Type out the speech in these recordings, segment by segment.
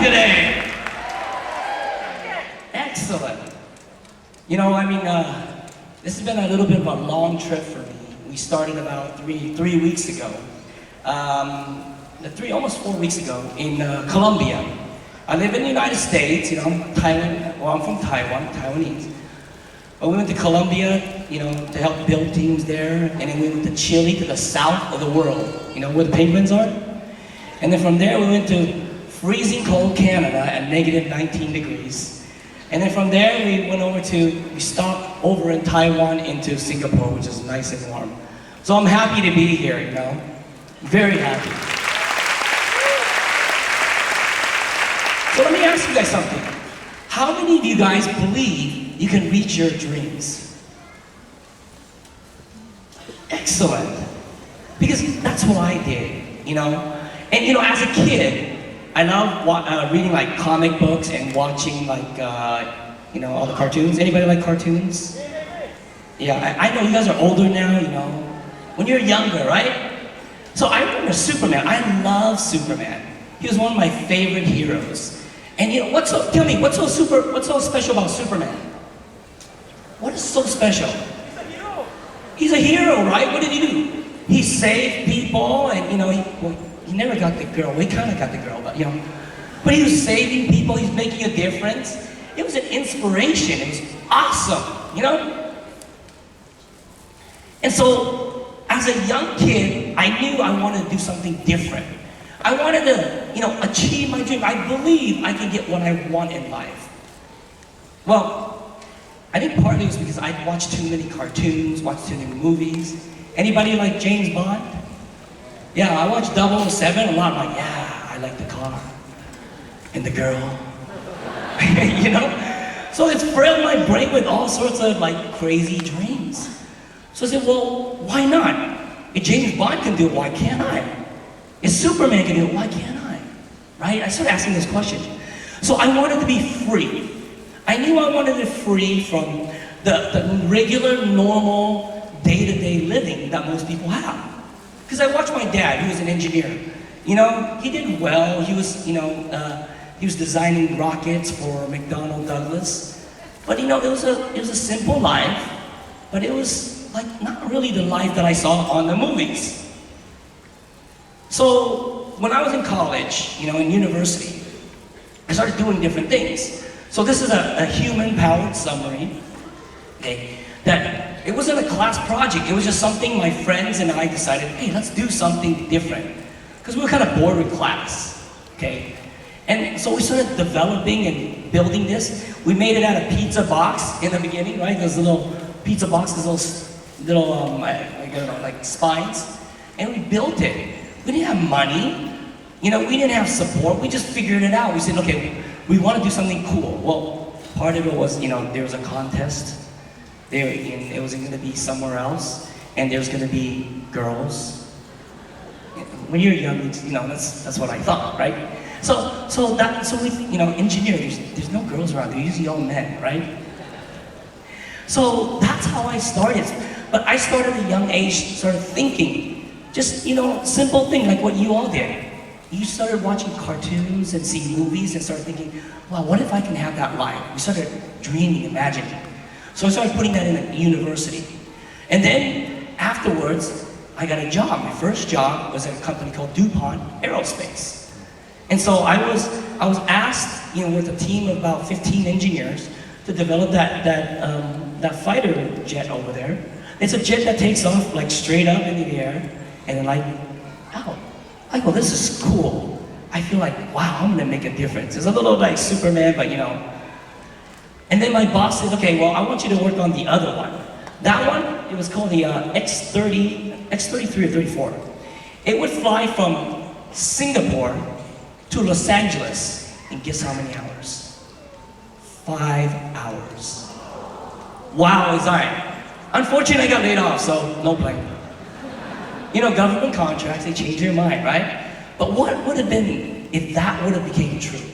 today? Excellent. You know, I mean, this has been a little bit of a long trip for me. We started about three weeks ago. Almost 4 weeks ago in Colombia. I live in the United States, you know, I'm from Taiwan, Taiwanese. But we went to Colombia, you know, to help build teams there, and then we went to Chile, to the south of the world, you know, where the penguins are. And then from there we went to freezing cold Canada at negative 19 degrees. And then from there we stopped over in Taiwan into Singapore, which is nice and warm. So I'm happy to be here, you know, very happy. So let me ask you guys something. How many of you guys believe you can reach your dreams? Excellent. Because that's what I did, you know? And you know, as a kid, I love reading like comic books and watching like, you know, all the cartoons. Anybody like cartoons? Yeah, I know you guys are older now, you know. When you're younger, right? So I remember Superman. I love Superman. He was one of my favorite heroes. And you know, tell me, what's so special about Superman? What is so special? He's a hero. He's a hero, right? What did he do? He saved people, and you know, he never got the girl. Well, he kind of got the girl, but you know. But he was saving people, he's making a difference. It was an inspiration, it was awesome, you know? And so, as a young kid, I knew I wanted to do something different. I wanted to, you know, achieve my dream. I believe I can get what I want in life. Well, I think partly it was because I watched too many cartoons, watched too many movies. Anybody like James Bond? Yeah, I watched 007 a lot. I'm like, yeah, I like the car and the girl, you know? So it's filled my brain with all sorts of like crazy dreams. So I said, well, why not? If James Bond can do it, why can't I? If Superman can do it, why can't I? Right? I started asking this question. So I wanted to be free. I knew I wanted to be free from the regular, normal, day-to-day living that most people have. Because I watched my dad, who was an engineer. You know, he did well. He was, you know, he was designing rockets for McDonnell Douglas. But you know, it was a simple life, but it was like not really the life that I saw on the movies. So when I was in college, you know, in university, I started doing different things. So this is a human-powered submarine, okay, that it wasn't a class project. It was just something my friends and I decided, hey, let's do something different. Because we were kind of bored with class, okay? And so we started developing and building this. We made it out of pizza box in the beginning, right? Those little pizza boxes, little I don't know, like spines. And we built it. We didn't have money, you know, we didn't have support, we just figured it out. We said, okay, we want to do something cool. Well, part of it was, you know, there was a contest, it was going to be somewhere else, and there's going to be girls. When you're young, you know, that's what I thought, right? So we, you know, engineers, there's no girls around, they're usually all men, right? So that's how I started. But I started at a young age, started thinking, just, you know, simple thing like what you all did. You started watching cartoons and seeing movies and started thinking, wow, what if I can have that life? We started dreaming, imagining. So I started putting that in a university. And then afterwards, I got a job. My first job was at a company called DuPont Aerospace. And so I was asked, you know, with a team of about 15 engineers to develop that fighter jet over there. It's a jet that takes off like straight up in the air. And then like, oh, like, well, this is cool. I feel like, wow, I'm gonna make a difference. It's a little like Superman, but you know. And then my boss said, okay, well, I want you to work on the other one. That one, it was called the X33 or 34. It would fly from Singapore to Los Angeles, and guess how many hours? 5 hours. Wow, it's all right. Unfortunately, I got laid off, so no plane. You know, government contracts, they change their mind, right? But what would have been if that would have became true?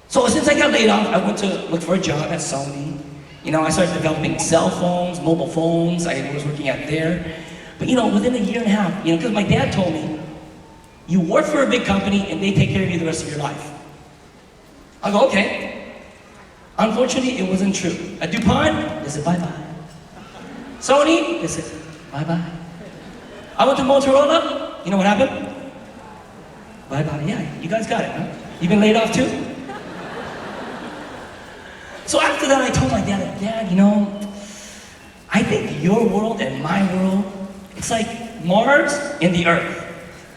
So since I got laid off, I went to look for a job at Sony. You know, I started developing cell phones, mobile phones. I was working out there. But you know, within a year and a half, you know, because my dad told me, You work for a big company and they take care of you the rest of your life. I go, okay. Unfortunately, it wasn't true. At DuPont, they said bye-bye. Sony, they said bye-bye. I went to Motorola, you know what happened? Bye-bye, yeah, you guys got it, huh? You been laid off too? So after that, I told my dad, Dad, you know, I think your world and my world, it's like Mars and the Earth.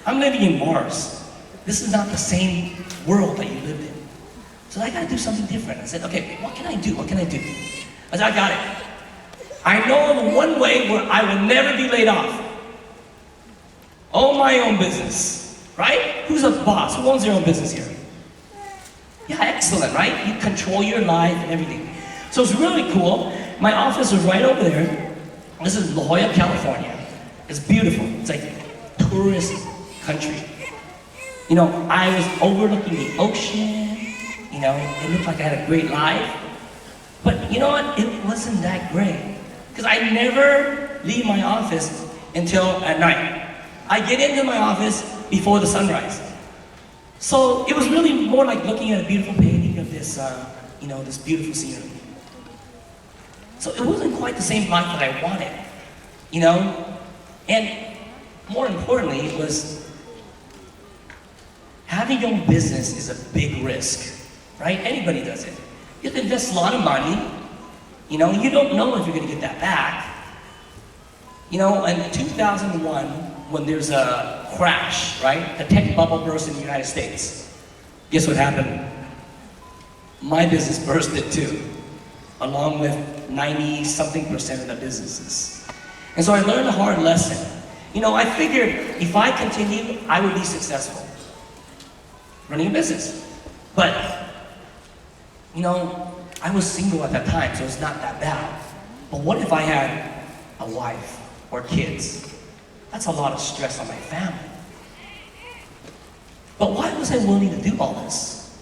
I'm living in Mars. This is not the same world that you lived in. So I gotta do something different. I said, okay, what can I do? What can I do? I said, I got it. I know of one way where I will never be laid off. Own my own business, right? Who's a boss? Who owns their own business here? Yeah, excellent, right? You control your life and everything. So it's really cool. My office was right over there. This is La Jolla, California. It's beautiful. It's like tourist country. You know, I was overlooking the ocean. You know, it looked like I had a great life. But you know what? It wasn't that great. Because I never leave my office until at night. I get into my office before the sunrise. So it was really more like looking at a beautiful painting of this, you know, this beautiful scenery. So it wasn't quite the same life that I wanted, you know? And more importantly, it was having your own business is a big risk, right? Anybody does it. You have to invest a lot of money, you know, you don't know if you're gonna get that back. You know, in 2001, when there's a crash, right? The tech bubble burst in the United States. Guess what happened? My business bursted too, along with 90-something% of the businesses. And so I learned a hard lesson. You know, I figured if I continued, I would be successful running a business. But, you know, I was single at that time, so it's not that bad. But what if I had a wife or kids? That's a lot of stress on my family. But why was I willing to do all this?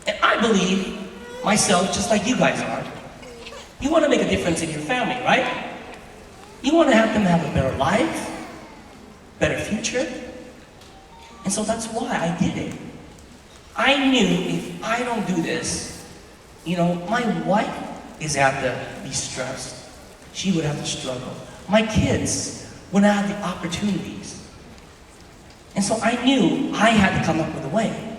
And I believe myself, just like you guys are, you want to make a difference in your family, right? You want to have them have a better life, better future. And so that's why I did it. I knew if I don't do this, you know, my wife is have to be stressed. She would have to struggle. My kids would not have the opportunities. And so I knew I had to come up with a way.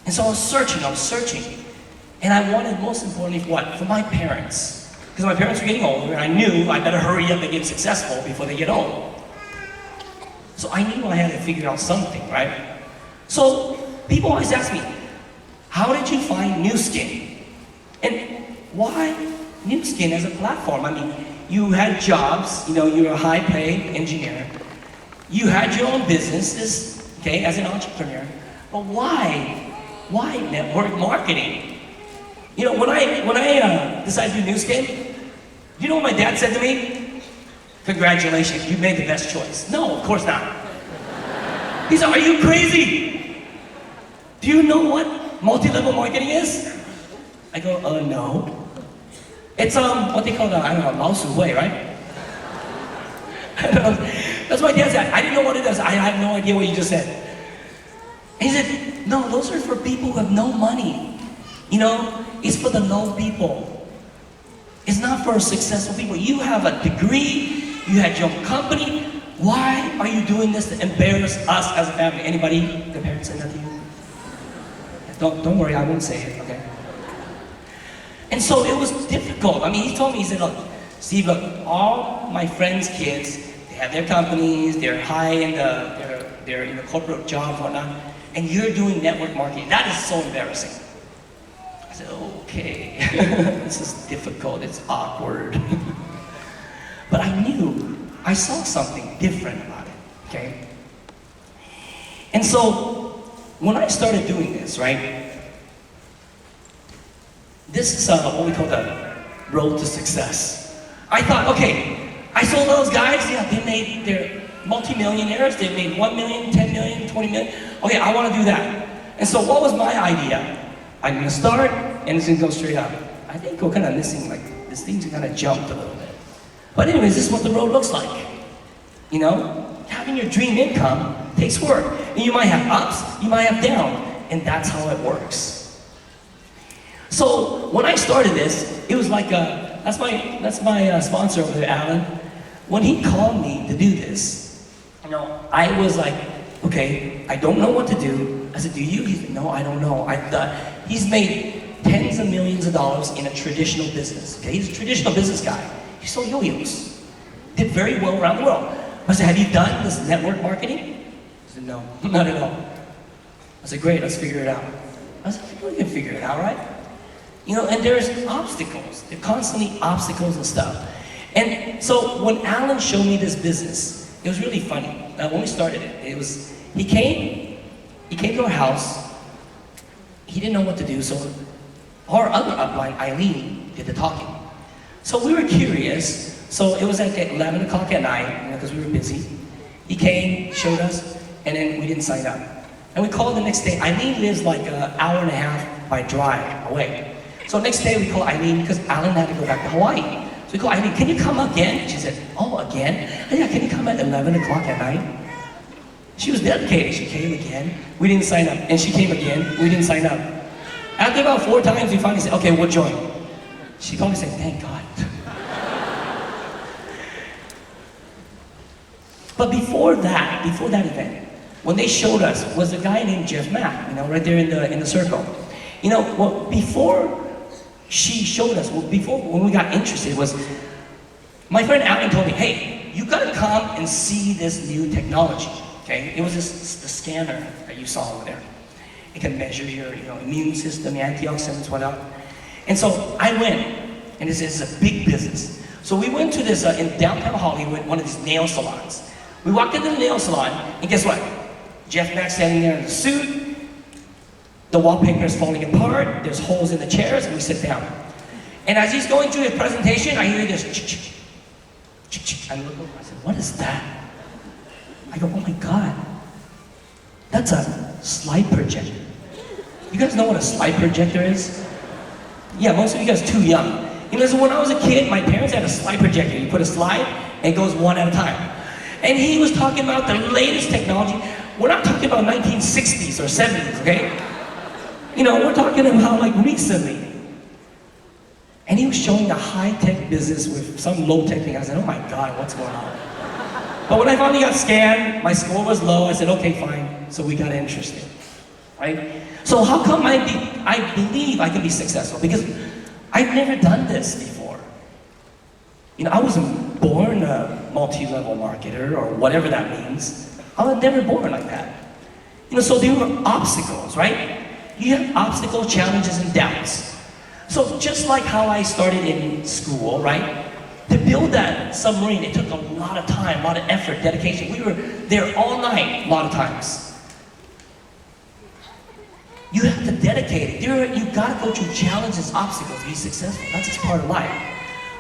And so I was searching. And I wanted, most importantly, what? For my parents. Because my parents were getting older, and I knew I better hurry up and get successful before they get old. So I knew I had to figure out something, right? So people always ask me, how did you find New Skin? And why New Skin as a platform? I mean, you had jobs, you know, you were a high-paid engineer. You had your own businesses, okay, as an entrepreneur. But why network marketing? You know, when I decided to do New Skin, you know what my dad said to me? Congratulations, you made the best choice. No, of course not. He said, are you crazy? Do you know what multi-level marketing is? I go, no. It's what they call I don't know, Lao Su Wei, right? That's what my dad said. I didn't know what it is. I have no idea what you just said. And he said, no, those are for people who have no money. You know, it's for the low people. It's not for successful people. You have a degree, you had your own company. Why are you doing this to embarrass us as a family? Anybody, the parents said that to you? Don't worry, I won't say it, okay? And so it was difficult. I mean, he told me, he said, look, Steve, look, all my friends' kids, they have their companies, they're high in they're in the corporate jobs, whatnot, and you're doing network marketing. That is so embarrassing. I said, okay, this is difficult, it's awkward. But I saw something different about it, okay? And so, when I started doing this, right, this is what we call the road to success. I thought, okay, I saw those guys, yeah, they're multi-millionaires, they made 1 million, 10 million, 20 million. Okay, I want to do that. And so what was my idea? I'm going to start, and it's going to go straight up. I think we're kind of missing, like, this thing's kind of jumped a little bit. But anyways, this is what the road looks like. You know, having your dream income takes work. And you might have ups, you might have down, and that's how it works. So when I started this, it was like that's my sponsor over there, Alan. When he called me to do this, I was like, okay, I don't know what to do. I said, do you? He said, no, I don't know. He's made tens of millions of dollars in a traditional business. Okay, he's a traditional business guy. He sold yo-yos. Did very well around the world. I said, have you done this network marketing? He said, no, not at all. I said, great, let's figure it out. I said, we can figure it out, right? And there's obstacles. There are constantly obstacles and stuff. And so when Alan showed me this business, it was really funny. When we started it, he came to our house. He didn't know what to do, so our other upline, Eileen, did the talking. So we were curious. So it was at 11 o'clock at night, because we were busy. He came, showed us, and then we didn't sign up. And we called the next day. Eileen lives like an hour and a half by drive away. So next day we called Eileen because Alan had to go back to Hawaii. So we called Eileen, can you come again? She said, oh, again? Yeah, can you come at 11 o'clock at night? She was dedicated. She came again. We didn't sign up. And she came again. We didn't sign up. After about 4 times, we finally said, okay, we'll join. She called me and said, thank God. But before that event, when they showed us, was a guy named Jeff Mack, right there in the circle. Before she showed us, before when we got interested, was my friend Alan told me, hey, you gotta come and see this new technology. Okay, it was the scanner that you saw over there. It can measure your immune system, your antioxidants, whatnot. And so I went, and this is a big business. So we went to this in downtown Hollywood, one of these nail salons. We walked into the nail salon, and guess what? Jeff Mack standing there in a suit. The wallpaper is falling apart. There's holes in the chairs, and we sit down. And as he's going through his presentation, I hear this ch-ch, ch-ch. I look over, I said, what is that? I go, oh my God. That's a slide projector. You guys know what a slide projector is? Yeah, most of you guys are too young. So when I was a kid, my parents had a slide projector. You put a slide, and it goes one at a time. And he was talking about the latest technology. We're not talking about 1960s or 70s, okay? We're talking about like recently. And he was showing a high-tech business with some low-tech thing. I said, oh my God, what's going on? But when I finally got scanned, my score was low. I said, okay, fine. So we got interested, right? So how come I believe I can be successful? Because I've never done this before. I wasn't born a multi-level marketer or whatever that means. I was never born like that. So there were obstacles, right? You have obstacles, challenges, and doubts. So just like how I started in school, right? To build that submarine, it took a lot of time, a lot of effort, dedication. We were there all night, a lot of times. You have to dedicate it. You gotta go through challenges, obstacles to be successful. That's just part of life.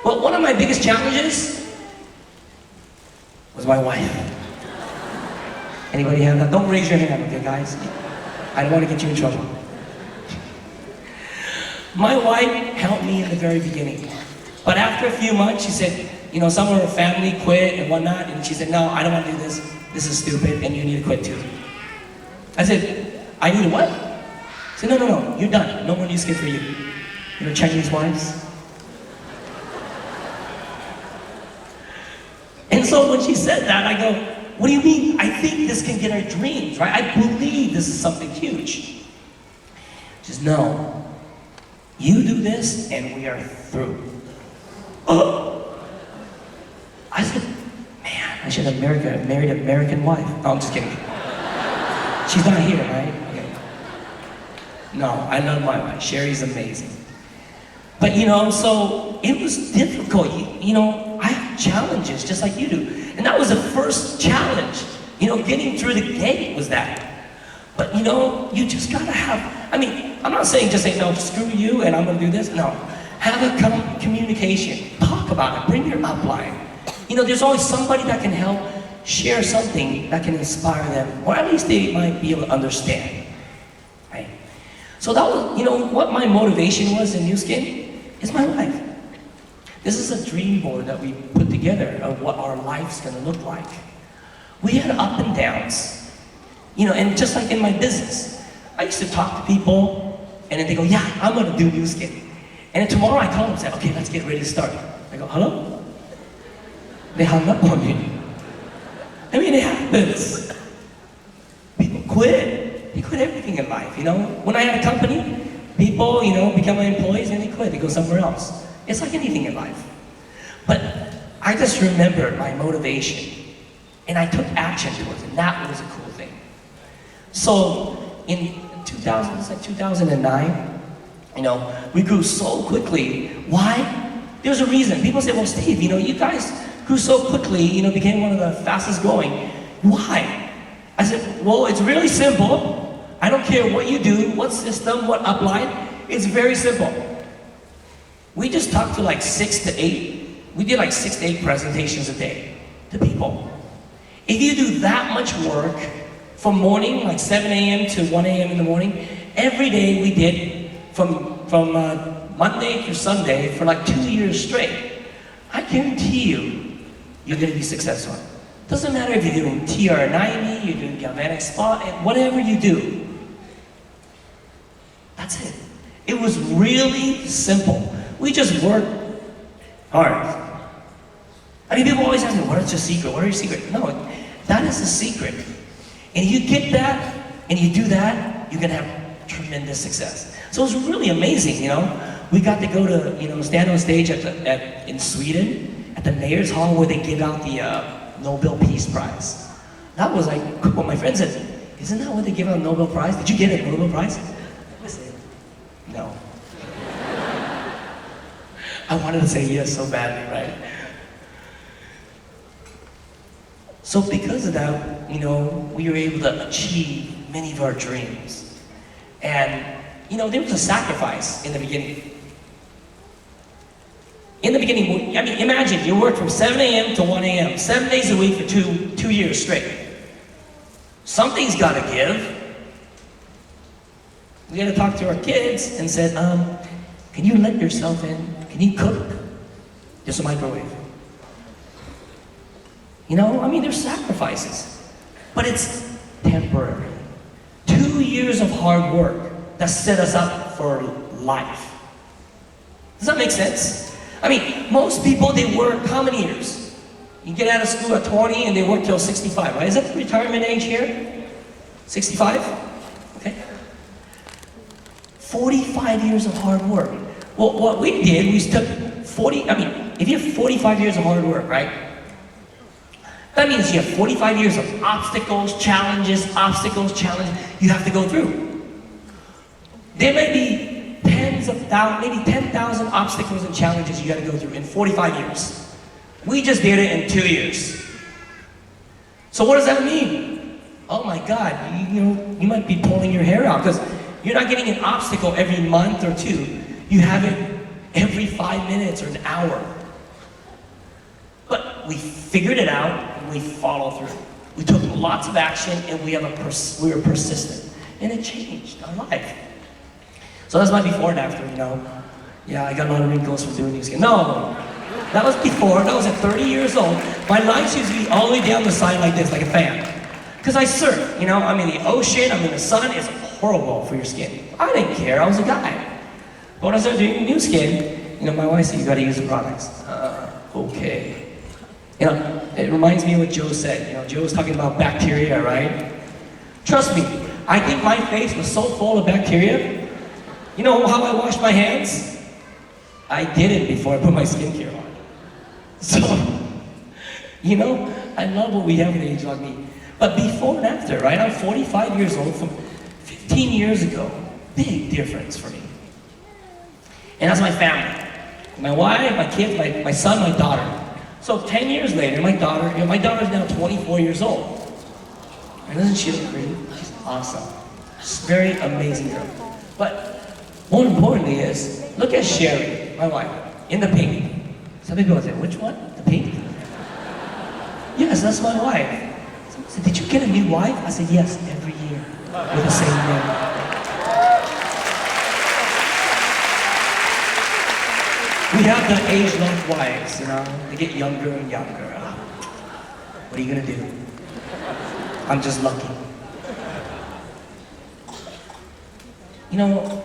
Well, one of my biggest challenges was my wife. Anybody have that? Don't raise your hand, okay, guys? I don't want to get you in trouble. My wife helped me in the very beginning. But after a few months, she said, some of her family quit and whatnot, and she said, no, I don't want to do this. This is stupid, and you need to quit too. I said, I need what? She said, no, you're done. No more new skins for you. Chinese wives. And so when she said that, I go, what do you mean? I think this can get our dreams, right? I believe this is something huge. She says, no, you do this and we are through. Oh. I said, man, I should have married an American wife. No, I'm just kidding. She's not here, right? Okay. No, I love my wife. Sherry's amazing. But so it was difficult. I have challenges just like you do. And that was the first challenge. Getting through the gate was that. But you just gotta have, I'm not saying just say, no, screw you and I'm gonna do this. No, have a communication. Talk about it, bring your upline. There's always somebody that can help share something that can inspire them, or at least they might be able to understand, right? So that was, what my motivation was in New Skin is my life. This is a dream board that we put together of what our life's gonna look like. We had up and downs. And just like in my business, I used to talk to people, and then they go, yeah, I'm gonna do new skin. And then tomorrow I call them and say, okay, let's get ready to start. I go, hello? They hung up on me. I mean, it happens. People quit. They quit everything in life, When I had a company, people, become my employees and they quit. They go somewhere else. It's like anything in life. But I just remembered my motivation, and I took action towards it, and that was a cool thing. So in 2009, we grew so quickly. Why? There's a reason. People say, well, Steve, you guys grew so quickly, became one of the fastest growing. Why? I said, well, it's really simple. I don't care what you do, what system, what upline. It's very simple. We just talked to like 6 to 8. We did like 6 to 8 presentations a day to people. If you do that much work from morning, like 7 a.m. to 1 a.m. in the morning, every day we did from Monday through Sunday for like 2 years straight, I guarantee you're going to be successful. Doesn't matter if you're doing TR90, you're doing galvanic spot, whatever you do. That's it. It was really simple. We just worked hard. I mean, people always ask me, what is your secret? What are your secrets? No, that is the secret. And if you get that, and you do that, you're gonna have tremendous success. So it was really amazing, We got to go to, stand on stage in Sweden, at the Mayor's Hall where they give out the Nobel Peace Prize. That was like, cool. My friend said, isn't that what they give out a Nobel Prize? Did you get a Nobel Prize? I said, no. I wanted to say yes so badly, right? So because of that, we were able to achieve many of our dreams. And, there was a sacrifice in the beginning. In the beginning, I mean, imagine you work from 7 a.m. to 1 a.m., 7 days a week for two years straight. Something's got to give. We had to talk to our kids and said, can you let yourself in? Can you cook? Just a microwave. There's sacrifices, but it's temporary. 2 years of hard work that set us up for life. Does that make sense? Most people, they work how many years? You get out of school at 20 and they work till 65, right? Is that the retirement age here? 65? Okay. 45 years of hard work. Well, what we did, we took if you have 45 years of hard work, right? That means you have 45 years of obstacles, challenges, you have to go through. There may be maybe 10,000 obstacles and challenges you got to go through in 45 years. We just did it in 2 years. So what does that mean? Oh my God, you might be pulling your hair out because you're not getting an obstacle every month or two. You have it every 5 minutes or an hour. But we figured it out and we followed through. We took lots of action and we were persistent. And it changed our life. So that's my before and after, Yeah, I got a lot of wrinkles from doing this. No, that was before. That was at 30 years old. My life used to be all the way down the side like this, like a fan. Because I surf, I'm in the ocean, I'm in the sun. It's horrible for your skin. I didn't care, I was a guy. But when I started doing new skin, my wife said, you gotta use the products. Okay. It reminds me of what Joe said. Joe was talking about bacteria, right? Trust me, I think my face was so full of bacteria. You know how I wash my hands? I did it before I put my skincare on. So, I love what we have at age like me. But before and after, right? I'm 45 years old from 15 years ago. Big difference for me. And that's my family. My wife, my kids, my son, my daughter. So 10 years later, my daughter's now 24 years old. And doesn't she look great? She's awesome. She's a very amazing girl. But more importantly is, look at Sherry, my wife, in the pink. Some people will say, which one? The pink? Yes, that's my wife. Someone said, did you get a new wife? I said, yes, every year, with the same name. We have the age-locked wives, they get younger and younger. What are you gonna do? I'm just lucky. You know,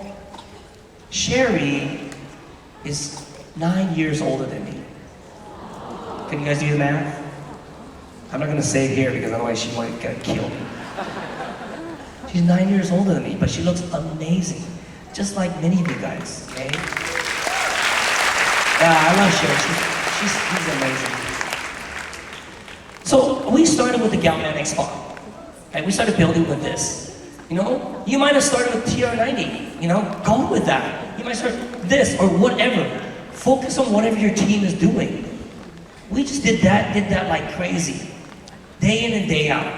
Sherry is 9 years older than me. Can you guys do the math? I'm not gonna say it here because otherwise she might get killed. She's 9 years older than me, but she looks amazing. Just like many of you guys, okay? Yeah, I love Sherry. She's amazing. So we started with the Galvanic Spa. And we started building with this. You know, you might have started with TR90. You know, go with that. You might start this or whatever. Focus on whatever your team is doing. We just did that like crazy. Day in and day out.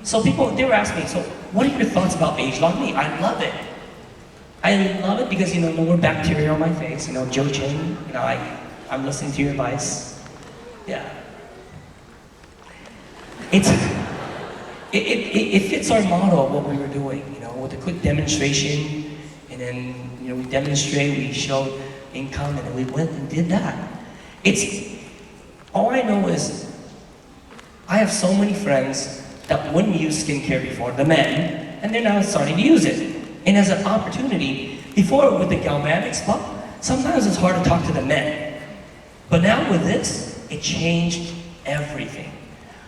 So people, they were asking me, so what are your thoughts about Age Long Me? I love it. I love it because, you know, no more bacteria on my face. You know, Joe Chang, you know, I'm listening to your advice. Yeah. It fits our model of what we were doing, you know, with a quick demonstration, and then, you know, we demonstrate, we showed income, and then we went and did that. All I know is, I have so many friends that wouldn't use skincare before, the men, and they're now starting to use it. And as an opportunity, before with the Galvanic Spa, sometimes it's hard to talk to the men. But now with this, it changed everything.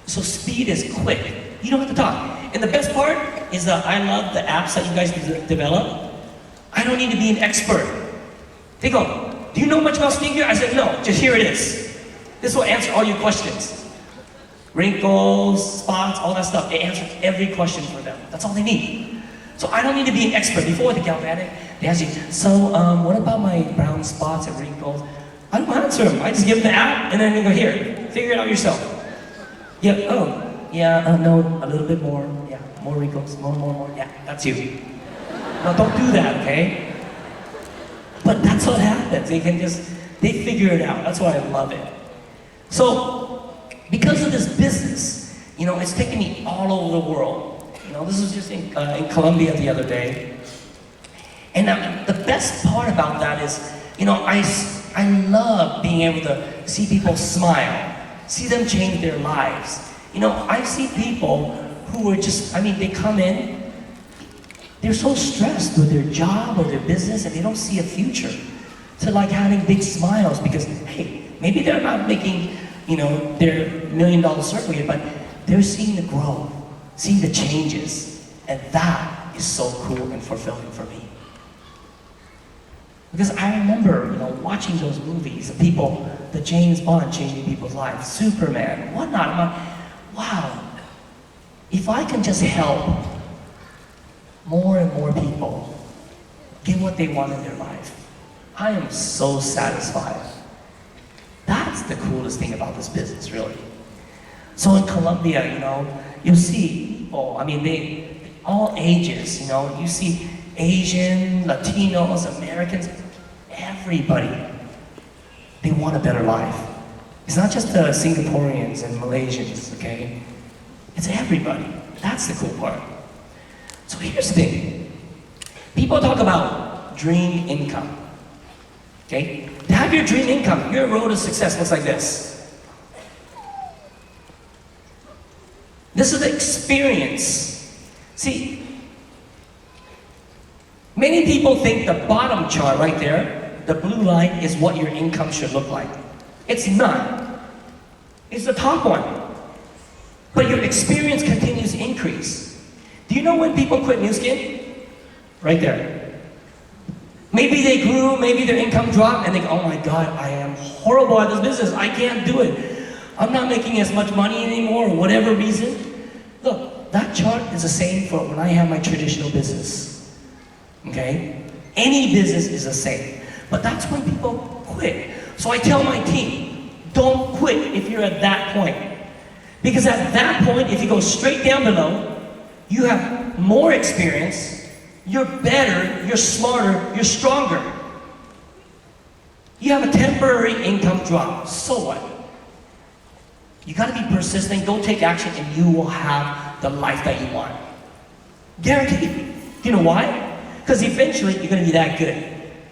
So speed is quick. You don't have to talk. And the best part is that I love the apps that you guys develop. I don't need to be an expert. They go, do you know much about skincare? I said, no, just here it is. This will answer all your questions. Wrinkles, spots, all that stuff. It answers every question for them. That's all they need. So I don't need to be an expert. Before with the Galvanic, they ask you, so what about my brown spots and wrinkles? I don't answer them. I just give them the app and then they go, here, figure it out yourself. Yeah, oh, yeah, no, a little bit more. Yeah, more wrinkles, more. Yeah, that's you. No, don't do that, okay? But that's what happens. They figure it out. That's why I love it. So, because of this business, you know, it's taken me all over the world. You know, this was just in Colombia the other day. And the best part about that is, you know, I love being able to see people smile, see them change their lives. You know, I see people who are just, I mean, they come in, they're so stressed with their job or their business and they don't see a future to like having big smiles because, hey, maybe they're not making, you know, their $1 million circle yet, but they're seeing the growth, seeing the changes, and that is so cool and fulfilling for me. Because I remember, you know, watching those movies, the people, the James Bond changing people's lives, Superman, whatnot. I'm like, wow, if I can just help more and more people get what they want in their life, I am so satisfied. That's the coolest thing about this business, really. So in Colombia, you know, you see people, I mean, they, all ages, you know, you see Asian, Latinos, Americans, everybody, they want a better life. It's not just the Singaporeans and Malaysians, okay? It's everybody. That's the cool part. So here's the thing. People talk about dream income, okay? To have your dream income, your road to success looks like this. This is the experience. See, many people think the bottom chart right there, the blue line, is what your income should look like. It's not. It's the top one. But your experience continues to increase. Do you know when people quit Nu Skin? Right there. Maybe they grew, maybe their income dropped, and they go, oh my God, I am horrible at this business. I can't do it. I'm not making as much money anymore, or whatever reason. Look, that chart is the same for when I have my traditional business. Okay? Any business is the same. But that's when people quit. So I tell my team, don't quit if you're at that point. Because at that point, if you go straight down below, you have more experience, you're better, you're smarter, you're stronger. You have a temporary income drop, so what? You gotta be persistent, go take action, and you will have the life that you want. Guaranteed. You know why? Because eventually you're gonna be that good.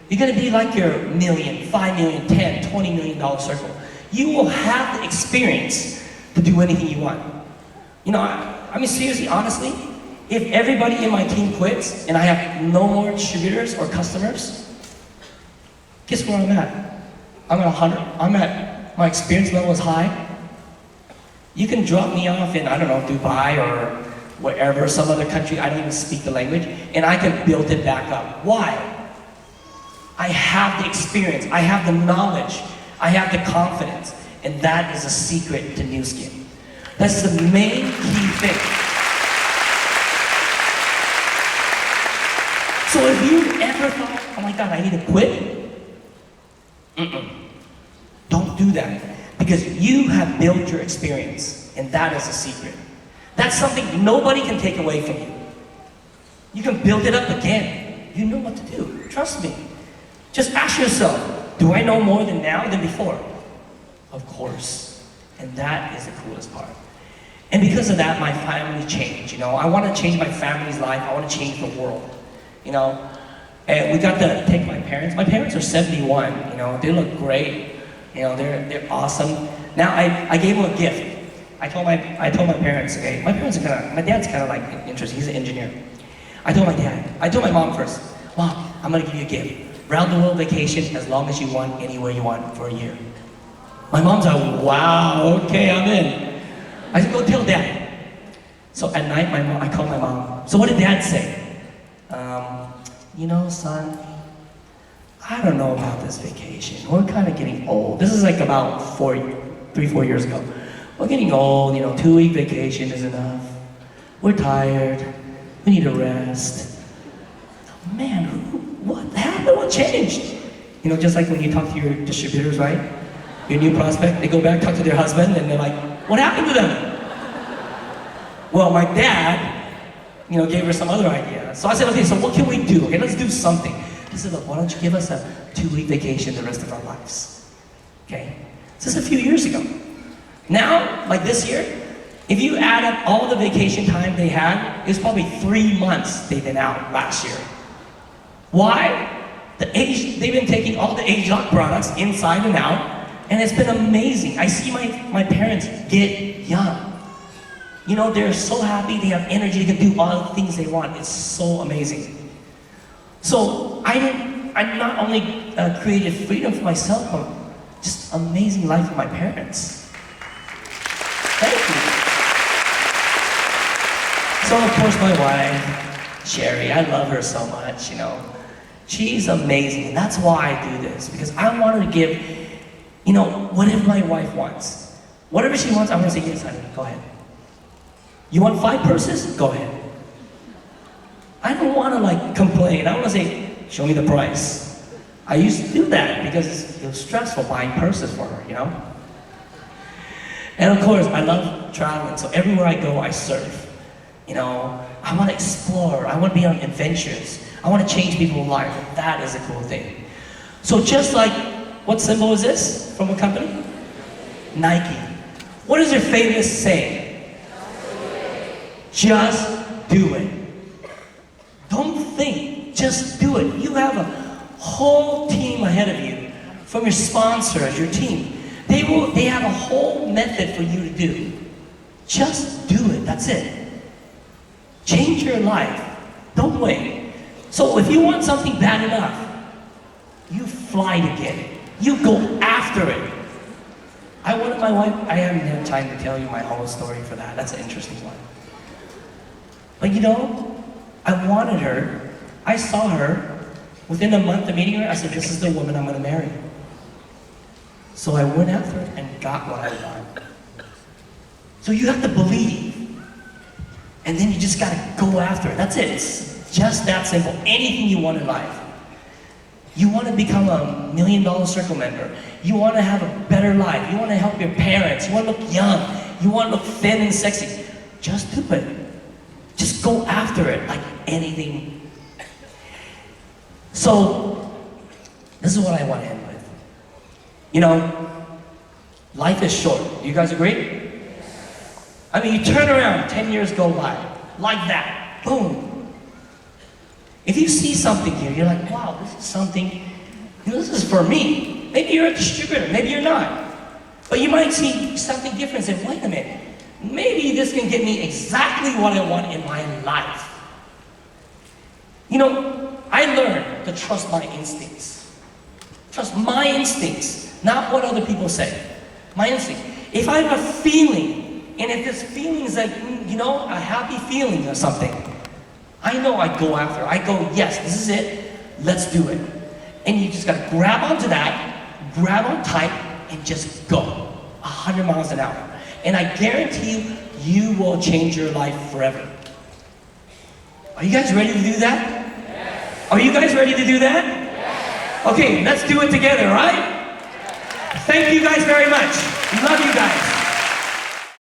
You're gonna be like your million, 5 million, 10, $20 million circle. You will have the experience to do anything you want. You know, I mean seriously, honestly, If everybody in my team quits and I have no more distributors or customers, guess where I'm at? I'm at 100. My experience level is high. You can drop me off in, I don't know, Dubai or wherever, some other country, I don't even speak the language, and I can build it back up. Why? I have the experience, I have the knowledge, I have the confidence, and that is a secret to New Skin. That's the main key thing. So if you ever thought, oh my God, I need to quit, don't do that. Because you have built your experience, and that is a secret. That's something nobody can take away from you. You can build it up again. You know what to do, trust me. Just ask yourself, do I know more than now than before? Of course. And that is the coolest part. And because of that, my family changed, you know. I want to change my family's life. I want to change the world, you know. And we got to take my parents. My parents are 71, you know. They look great. You know, they're awesome. Now, I gave them a gift. I told my parents, okay, my dad's kind of like interesting. He's an engineer. I told my mom first, Mom, I'm going to give you a gift. Round the world vacation as long as you want, anywhere you want for a year. My mom's like, wow, okay, I'm in. I said, go tell Dad. So at night, I called my mom. So what did Dad say? You know, son, I don't know about this vacation. We're kind of getting old. This is like about 4 years ago. We're getting old, you know, 2-week vacation is enough. We're tired. We need a rest. Man, what happened? What changed? You know, just like when you talk to your distributors, right? Your new prospect, they go back, talk to their husband, and they're like, what happened to them? Well, my dad, you know, gave her some other idea. So I said, okay, so what can we do? Okay, let's do something. He said, look, why don't you give us a 2-week vacation the rest of our lives? Okay? This is a few years ago. Now, like this year, if you add up all the vacation time they had, it was probably 3 months they've been out last year. Why? They've been taking all the age-lock products inside and out, and it's been amazing. I see my parents get young. You know, they're so happy, they have energy, they can do all the things they want. It's so amazing. So I not only created freedom for myself, but just amazing life for my parents. Thank you. So of course my wife, Sherry, I love her so much, you know. She's amazing, and that's why I do this, because I want to give, you know, whatever my wife wants. Whatever she wants, I'm going to say, yes, honey, go ahead. You want 5 purses? Go ahead. I don't want to like complain. I want to say, show me the price. I used to do that because it was stressful buying purses for her, you know? And of course, I love traveling, so everywhere I go, I surf. You know, I want to explore. I want to be on adventures. I want to change people's lives. That is a cool thing. So just like, what symbol is this from a company? Nike. What is their famous saying? Just do it. Don't think, just do it. You have a whole team ahead of you, from your sponsors, your team. They have a whole method for you to do. Just do it, that's it. Change your life. Don't wait. So if you want something bad enough, you fly to get it. You go after it. I wanted my wife, I haven't had time to tell you my whole story for that. That's an interesting one. But you know, I wanted her. I saw her. Within a month of meeting her, I said, this is the woman I'm going to marry. So I went after it and got what I wanted. So you have to believe. And then you just got to go after it. That's it. It's just that simple. Anything you want in life. You want to become a $1 Million Circle member. You want to have a better life. You want to help your parents. You want to look young. You want to look thin and sexy. Just do it. Just go after it like anything. So, this is what I want to end with. You know, life is short. You guys agree? I mean, you turn around, 10 years go by, like that, boom. If you see something here, you're like, wow, this is something, you know, this is for me. Maybe you're a distributor, maybe you're not. But you might see something different and say, wait a minute, maybe this can get me exactly what I want in my life. You know, I learned to trust my instincts. Trust my instincts, not what other people say. My instinct. If I have a feeling, and if this feeling is like, you know, a happy feeling or something, I know I go after. I go, yes, this is it. Let's do it. And you just gotta grab onto that, grab on tight, and just go 100 miles an hour. And I guarantee you, you will change your life forever. Are you guys ready to do that? Yes. Are you guys ready to do that? Yes. Okay, let's do it together, all right? Yes. Thank you guys very much. Love you guys.